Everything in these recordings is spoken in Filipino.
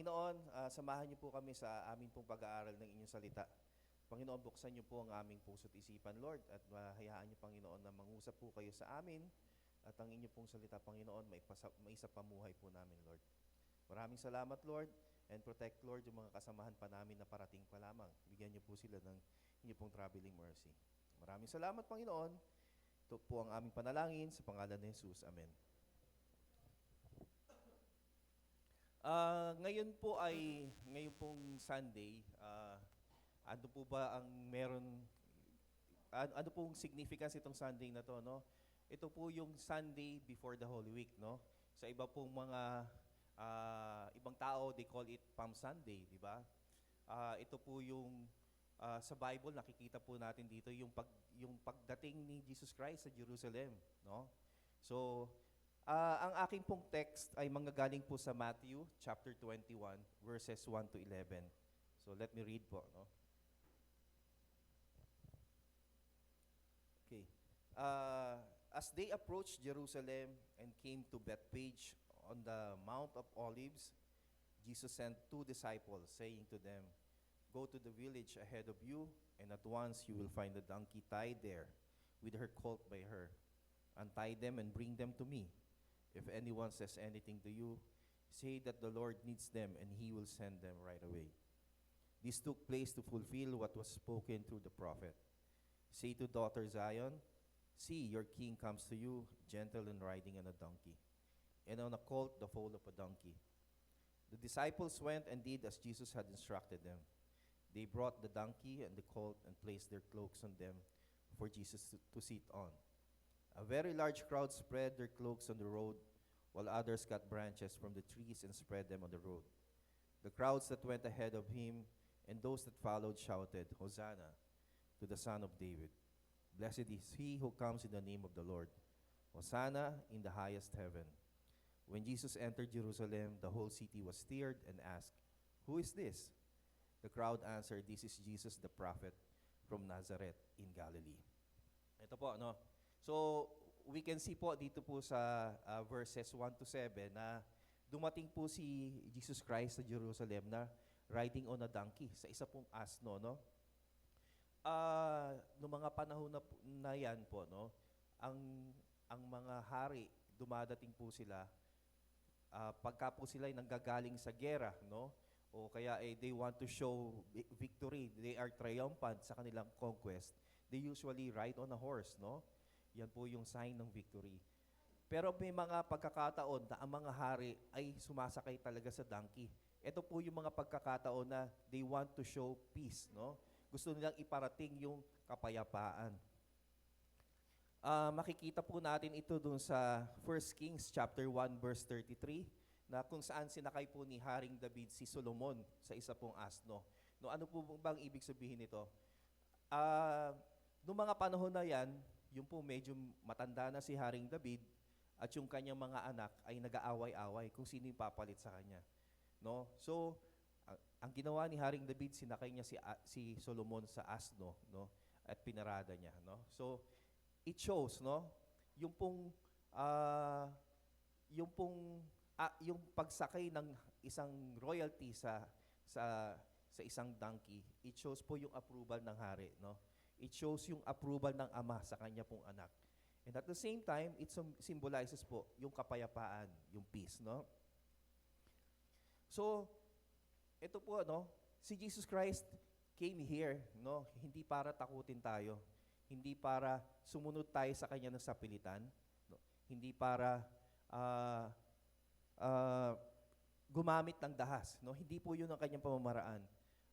Panginoon, samahan niyo po kami sa amin pong pag-aaral ng inyong salita. Panginoon, buksan niyo po ang aming puso't isipan, Lord, at hayaan niyo, Panginoon, na mangusap po kayo sa amin at ang inyong pong salita, Panginoon, maisa pamuhay po namin, Lord. Maraming salamat, Lord, and protect, Lord, yung mga kasamahan pa namin na parating pa lamang. Bigyan niyo po sila ng inyong pong traveling mercy. Maraming salamat, Panginoon. Ito po ang aming panalangin sa pangalan ni Jesus. Amen. Ngayon pong Sunday, ano po ba ang ano pong significance itong Sunday na to, no? Ito po yung Sunday before the Holy Week, no? Sa iba pong mga ibang tao, they call it Palm Sunday, di ba? Ito po yung sa Bible nakikita po natin dito yung pagdating ni Jesus Christ sa Jerusalem, no? So, ang aking pong text ay manggagaling po sa Matthew chapter 21 verses 1 to 11. So let me read po, no? Okay. As they approached Jerusalem and came to Bethphage on the Mount of Olives, Jesus sent 2 disciples, saying to them, "Go to the village ahead of you, and at once you will find a donkey tied there, with her colt by her. Untie them and bring them to me. If anyone says anything to you, say that the Lord needs them, and he will send them right away." This took place to fulfill what was spoken through the prophet. "Say to daughter Zion, see, your king comes to you, gentle and riding on a donkey, and on a colt, the foal of a donkey." The disciples went and did as Jesus had instructed them. They brought the donkey and the colt and placed their cloaks on them for Jesus to sit on. A very large crowd spread their cloaks on the road, while others cut branches from the trees and spread them on the road. The crowds that went ahead of him and those that followed shouted, "Hosanna to the Son of David. Blessed is he who comes in the name of the Lord. Hosanna in the highest heaven." When Jesus entered Jerusalem, the whole city was stirred and asked, "Who is this?" The crowd answered, "This is Jesus the prophet from Nazareth in Galilee." Ito po, no? So, we can see po dito po sa verses 1 to 7 na dumating po si Jesus Christ sa Jerusalem na riding on a donkey, sa isa pong asno, no? Noong mga panahon na yan po, no? Ang mga hari, dumadating po sila, pagka po sila ay nanggagaling sa gera, no? O kaya they want to show victory, they are triumphant sa kanilang conquest, they usually ride on a horse, no? Yan po yung sign ng victory. Pero may mga pagkakataon na ang mga hari ay sumasakay talaga sa donkey. Ito po yung mga pagkakataon na they want to show peace, no? Gusto nilang iparating yung kapayapaan. Makikita po natin ito dun sa 1 Kings chapter 1 verse 33 na kung saan sinakay po ni Haring David si Solomon sa isa pong asno. No, ano po bang ibig sabihin nito? Noong mga panahon na yan, yung po medyo matanda na si Haring David at yung kanyang mga anak ay nag-aaway-away kung sino yung papalit sa kanya. No? So, ang ginawa ni Haring David, sinakay niya si Solomon sa asno, no? At pinarada niya, no? So, it shows, no? Yung pong yung pagsakay ng isang royalty sa isang donkey, it shows po yung approval ng hari, no? It shows yung approval ng ama sa kanya pong anak. And at the same time, it symbolizes po yung kapayapaan, yung peace, no? So, ito po, no? Si Jesus Christ came here, no? Hindi para takutin tayo. Hindi para sumunod tayo sa kanya ng sapilitan. No? Hindi para gumamit ng dahas, no? Hindi po yun ang kanyang pamamaraan.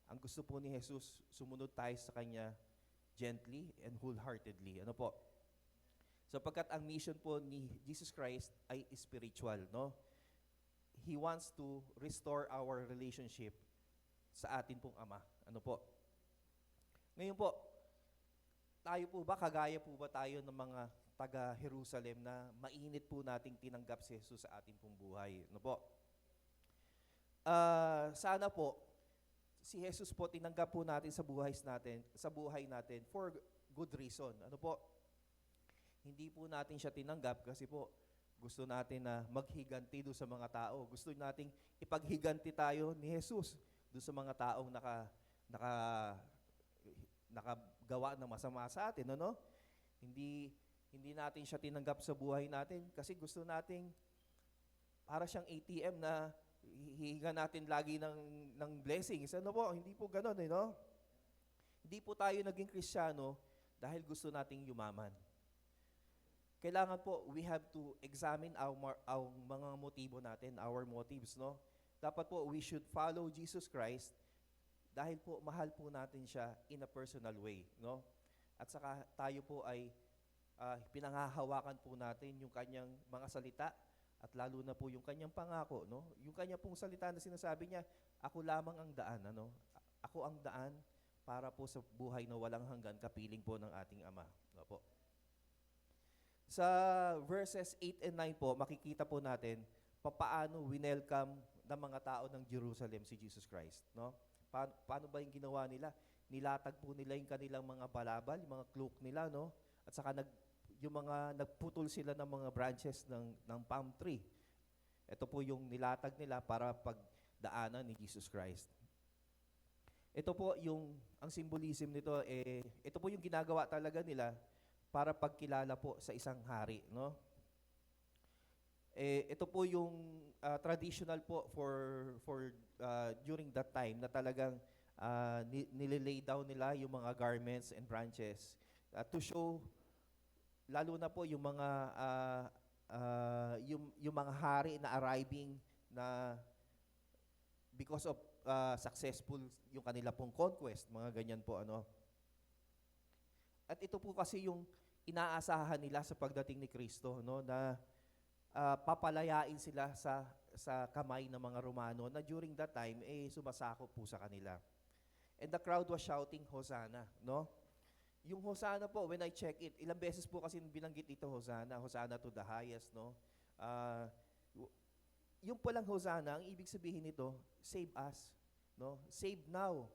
Ang gusto po ni Jesus, sumunod tayo sa kanya gently and wholeheartedly. Ano po? Sapagkat ang mission po ni Jesus Christ ay spiritual, no? He wants to restore our relationship sa atin pong Ama. Ano po? Ngayon po, tayo po ba, kagaya po ba tayo ng mga taga-Jerusalem na mainit po nating tinanggap si Jesus sa ating pong buhay? Ano po? Sana po, si Jesus po tinanggap po natin sa buhay natin for good reason. Ano po? Hindi po natin siya tinanggap kasi po Gusto natin na maghiganti doon sa mga tao. Gusto nating ipaghiganti tayo ni Jesus doon sa mga taong naka, nakagawa ng masama sa atin, ano? Hindi, hindi natin siya tinanggap sa buhay natin kasi gusto nating para siyang ATM na hihinga natin lagi ng blessings. Ano po? Hindi po ganun, no? Hindi po tayo naging Kristiyano dahil gusto nating yumaman. Kailangan po, we have to examine our mga motibo natin, our motives, no? Dapat po, we should follow Jesus Christ dahil po, mahal po natin siya in a personal way, no? At saka tayo po ay pinanghahawakan po natin yung kanyang mga salita at lalo na po yung kanyang pangako, no? Yung kanyang pong salita na sinasabi niya, ako lamang ang daan, ano? Ako ang daan para po sa buhay na walang hanggan, kapiling po ng ating Ama. No po. Sa verses 8 and 9 po, makikita po natin paano winelcome ng mga tao ng Jerusalem si Jesus Christ, no? Paano ba yung ginawa nila? Nilatag po nila yung kanilang mga balabal, yung mga cloak nila, no? At saka nagputol sila ng mga branches ng palm tree. Ito po yung nilatag nila para pagdaanan ni Jesus Christ. Ito po ang symbolism nito, ito po yung ginagawa talaga nila para pagkilala po sa isang hari, no? Ito po yung traditional po for during that time na talagang nililay down nila yung mga garments and branches to show lalo na po yung mga yung mga hari na arriving na because of successful yung kanila pong conquest, mga ganyan po, ano. At ito po kasi yung inaasahan nila sa pagdating ni Kristo, no, na papalayain sila sa kamay ng mga Romano na during that time sumasakop po sa kanila. And the crowd was shouting Hosanna, no? Yung Hosanna po, when I check it, ilang beses po kasi binanggit ito Hosanna, Hosanna to the highest, no? Yung palang Hosanna, ang ibig sabihin nito, save us, no? Save now.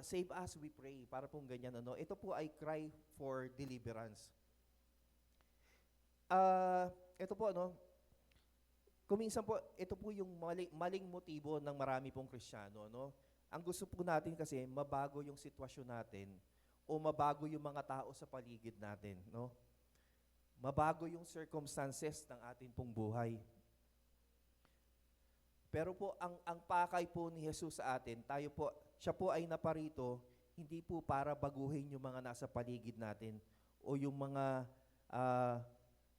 Save us, we pray. Para pong ganyan, ano? Ito po ay cry for deliverance. Ito po, no? Kuminsan po, ito po yung maling motibo ng marami pong Kristiyano, no? Ang gusto po natin kasi, mabago yung sitwasyon natin o mabago yung mga tao sa paligid natin, no? Mabago yung circumstances ng ating pong buhay. Pero po, ang pakay po ni Jesus sa atin, siya po ay naparito, hindi po para baguhin yung mga nasa paligid natin o yung mga,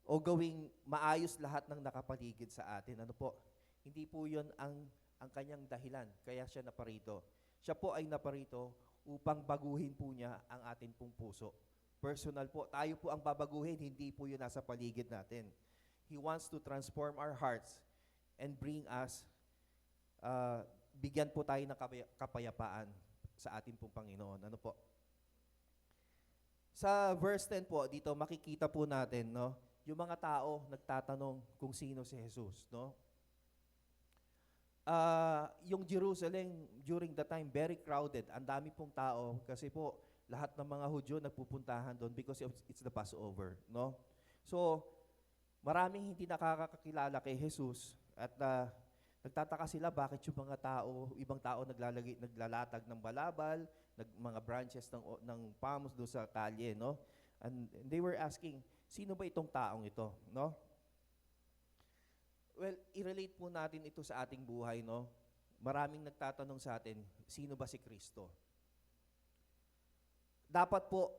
o gawing maayos lahat ng nakapaligid sa atin. Ano po? Hindi po yun ang kanyang dahilan, kaya siya naparito. Siya po ay naparito upang baguhin po niya ang atin pong puso. Personal po, tayo po ang babaguhin, hindi po yun nasa paligid natin. He wants to transform our hearts and bring us, bigyan po tayo ng kapayapaan sa ating pong Panginoon. Ano po? Sa verse 10 po, dito makikita po natin, no, yung mga tao nagtatanong kung sino si Jesus, no? Yung Jerusalem during the time very crowded. Ang dami pong tao kasi po lahat ng mga Hudyo nagpupuntahan doon because it's the Passover, no? So, maraming hindi nakakakilala kay Jesus at nagtataka sila bakit yung mga tao, ibang tao naglalatag ng balabal, mga branches ng palms doon sa kalye, no? And they were asking, sino ba itong taong ito, no? Well, i-relate po natin ito sa ating buhay, no? Maraming nagtatanong sa atin, sino ba si Kristo? Dapat po,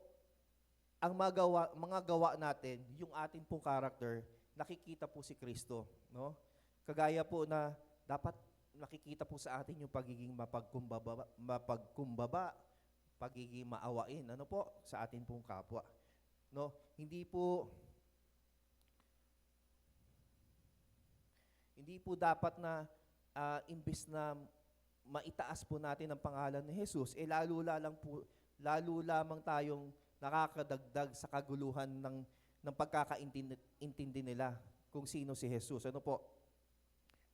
ang mga gawa natin, yung ating pong character, nakikita po si Kristo, no? Kagaya po na dapat nakikita po sa atin yung pagiging mapagkumbaba, pagiging maawain, ano po, sa ating pong kapwa. No? Hindi po dapat na imbis na maitaas po natin ang pangalan ni Jesus, lalo lamang tayong nakakadagdag sa kaguluhan ng pagkakaintindi nila kung sino si Jesus. Ano po?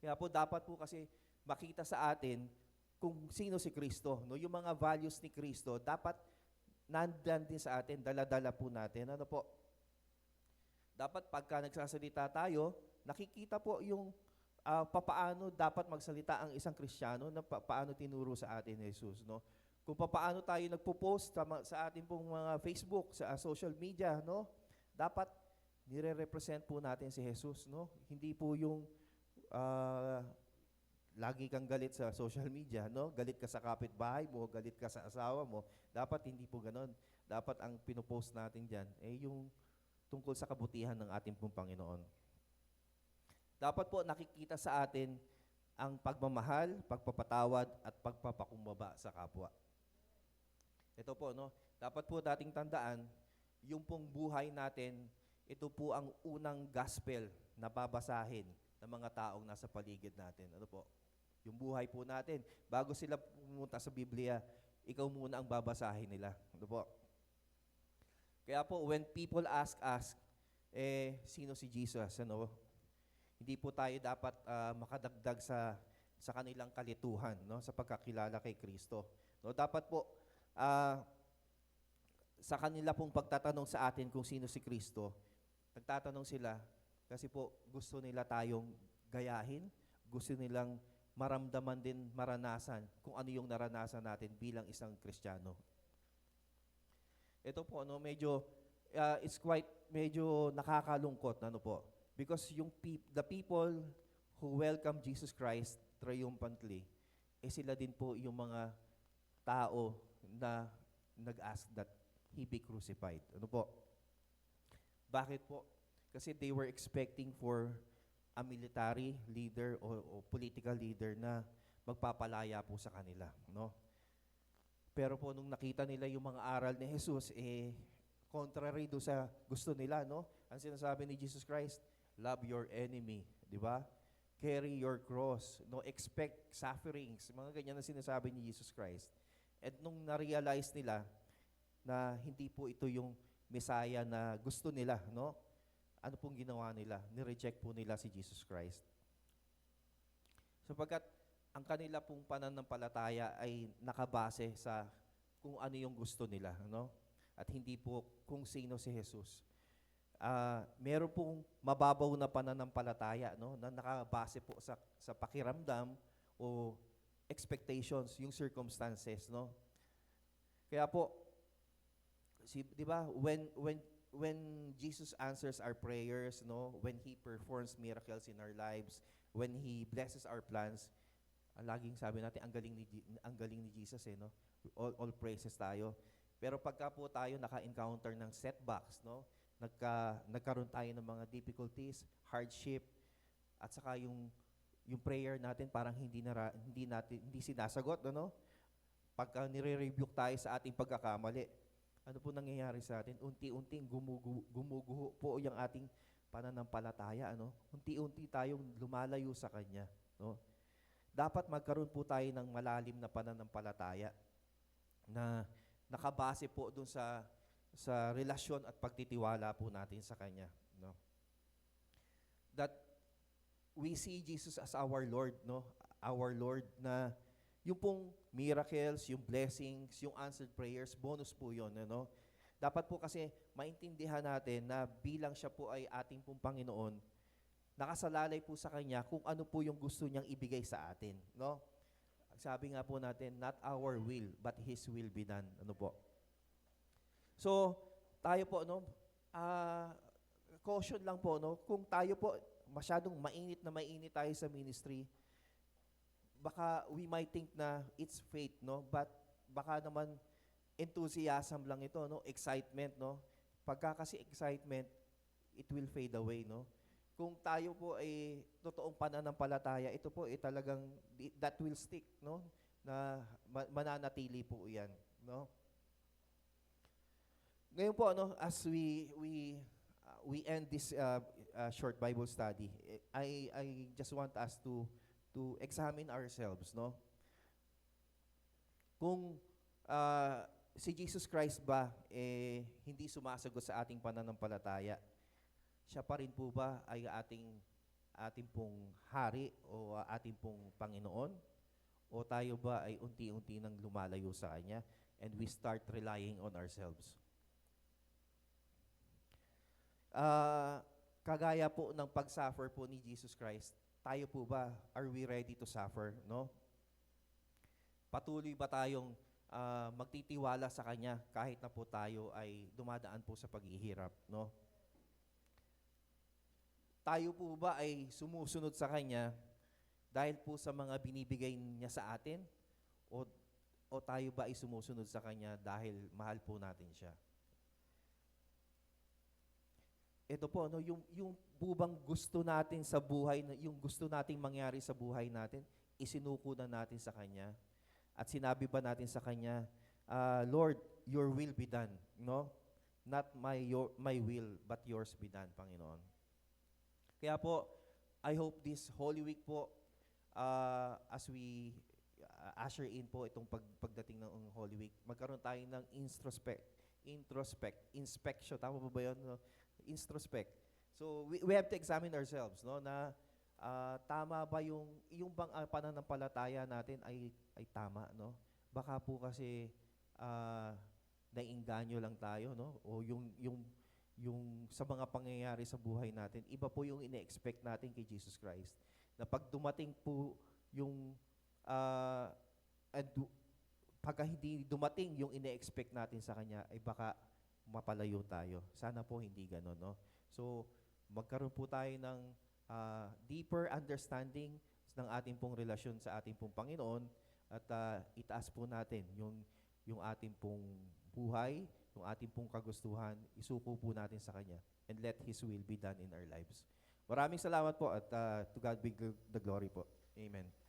Kaya po dapat po kasi makita sa atin kung sino si Kristo. No? Yung mga values ni Kristo, dapat nandiyan din sa atin, dala-dala po natin. Ano po? Dapat pagka nagsasalita tayo, nakikita po yung papaano dapat magsalita ang isang Kristiyano na paano tinuro sa atin ni Jesus, no? Kung papaano tayo nagpo-post sa ating pong mga Facebook, sa social media, no? Dapat nire-represent po natin si Jesus, no? Hindi po yung ah, lagi kang galit sa social media, no? Galit ka sa kapitbahay mo, galit ka sa asawa mo. Dapat hindi po ganon. Dapat ang pinopost natin dyan, yung tungkol sa kabutihan ng ating pong Panginoon. Dapat po nakikita sa atin ang pagmamahal, pagpapatawad, at pagpapakumbaba sa kapwa. Ito po, no? Dapat po dating tandaan, yung pong buhay natin, ito po ang unang gospel na babasahin ng mga taong nasa paligid natin. Ano po? Yung buhay po natin, bago sila pumunta sa Biblia, ikaw muna ang babasahin nila. Ano po? Kaya po, when people ask us, sino si Jesus? Ano? Hindi po tayo dapat makadagdag sa kanilang kalituhan, no? Sa pagkakilala kay Kristo. No? Dapat po, sa kanila pong pagtatanong sa atin kung sino si Kristo, nagtatanong sila kasi po gusto nila tayong gayahin, gusto nilang maramdaman din, maranasan kung ano yung naranasan natin bilang isang Kristiyano. Ito po, no, it's quite medyo nakakalungkot, ano po, because the people who welcome Jesus Christ triumphantly, sila din po yung mga tao na nag-ask that He be crucified. Ano po? Bakit po? Kasi they were expecting for a military leader o political leader na magpapalaya po sa kanila, no? Pero po nung nakita nila yung mga aral ni Jesus, contrary do sa gusto nila, no? Ang sinasabi ni Jesus Christ, love your enemy, di ba? Carry your cross, no? Expect sufferings, mga ganyan na sinasabi ni Jesus Christ. At nung na-realize nila na hindi po ito yung Messiah na gusto nila, no? Ano pong ginawa nila? Ni-reject po nila si Jesus Christ. Sapagkat ang kanila pong pananampalataya ay nakabase sa kung ano yung gusto nila, no? At hindi po kung sino si Jesus. Meron pong mababaw na pananampalataya, no? Na nakabase po sa pakiramdam o expectations, yung circumstances, no? Kaya po, di ba, when Jesus answers our prayers, no, when He performs miracles in our lives, when He blesses our plans, ang laging sabi natin, ang galing ni Jesus, no? All praises tayo. Pero pagka po tayo naka-encounter ng setbacks, no, nagkaroon tayo ng mga difficulties, hardship, at saka yung prayer natin parang hindi sinasagot, no? Pagka nire-rebuke tayo sa ating pagkakamali, ano po nangyayari sa atin? Unti-unting gumuguho po yung ating pananampalataya, ano? Unti-unti tayong lumalayo sa Kanya, no? Dapat magkaroon po tayo ng malalim na pananampalataya na nakabase po dun sa relasyon at pagtitiwala po natin sa Kanya, no? That we see Jesus as our Lord, no? Our Lord na yung pong miracles, yung blessings, yung answered prayers, bonus po yun, ano? Dapat po kasi maintindihan natin na bilang siya po ay ating pong Panginoon, nakasalalay po sa Kanya kung ano po yung gusto niyang ibigay sa atin, no? Sabi nga po natin, not our will, but His will be done. Ano po? So, tayo po, no? Caution lang po, no? Kung tayo po, masyadong mainit tayo sa ministry, baka we might think na it's faith, no? But baka naman enthusiasm lang ito, no? Excitement, no? Pagka kasi excitement, it will fade away, no? Kung tayo po ay totoong pananampalataya, ito po ay talagang that will stick, no? Na mananatili po 'yan, no? Ngayon po, no, as we end this short Bible study, I just want us to examine ourselves, no? Kung si Jesus Christ ba hindi sumasagot sa ating pananampalataya, siya pa rin po ba ay ating pong hari o ating pong Panginoon? O tayo ba ay unti-unti nang lumalayo sa Kanya and we start relying on ourselves? ah, kagaya po ng pag-suffer po ni Jesus Christ, tayo po ba, are we ready to suffer, no? Patuloy ba tayong magtitiwala sa Kanya kahit na po tayo ay dumadaan po sa paghihirap, no? Tayo po ba ay sumusunod sa Kanya dahil po sa mga binibigay niya sa atin? O, o tayo ba ay sumusunod sa Kanya dahil mahal po natin siya? Ito po, no, yung bubang gusto natin sa buhay, yung gusto nating mangyari sa buhay natin, isinuko na natin sa Kanya. At sinabi ba natin sa Kanya, Lord, your will be done, no? Not my will, but yours be done, Panginoon. Kaya po, I hope this Holy Week po, as we usher in po itong pagdating ng Holy Week, magkaroon tayo ng inspection, tama ba yun? No? Introspect. So, we have to examine ourselves, no, na tama ba yung bang pananampalataya natin ay tama, no? Baka po kasi naiengganyo lang tayo, no? O yung sa mga pangyayari sa buhay natin, iba po yung ine-expect natin kay Jesus Christ. Na pag dumating po yung pagka hindi dumating yung ine-expect natin sa Kanya, ay baka mapalayo tayo. Sana po hindi gano'n, no? So, magkaroon po tayo ng deeper understanding ng ating pong relasyon sa ating pong Panginoon at itaas po natin yung ating pong buhay, yung ating pong kagustuhan, isuko po natin sa Kanya and let His will be done in our lives. Maraming salamat po at to God be the glory po. Amen.